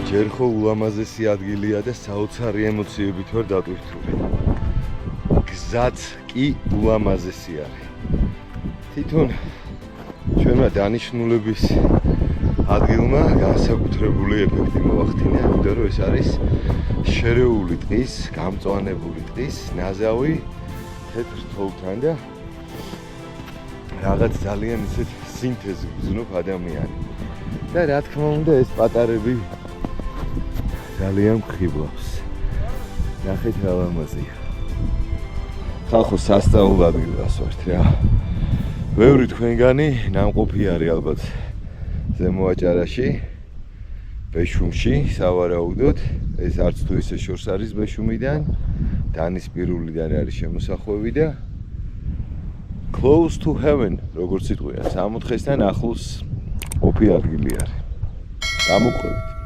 ჯერ ხო ულამაზესი ადგილია და საოცარი ემოციებით ვარ დატვირთული. გზაც კი ულამაზესი არის. თვითონ ჩვენმა დანიშნულების ადგილმა განსაკუთრებული ეფექტი მოახდინა, იმიტომ რომ ეს არის შერეული ტყის, გამწვანებული ტყის ნაზავი თეთრ თოვლთან და რაღაც ძალიან ისეთ სინთეზი გრძნობს ადამიანი. და რა თქმა უნდა ეს პატარები ძალიან მხიბლავს. ნახეთ რა ლამაზია. ხალხო სასწაულ ადგილას ვართ რა. ბევრი თქვენგანი ნამყოფი არის ალბათ ზემო აჭარაში, ბეშუმში, სავარაუდოდ. ეს არც თუ ისე შორს არის ბეშუმიდან, დანისპირულიდან არის შემოსახვევი და close to heaven, როგორც იტყვია, სამოთხესთან ახლოს ყოფი ადგილი არის. გამოყვებით.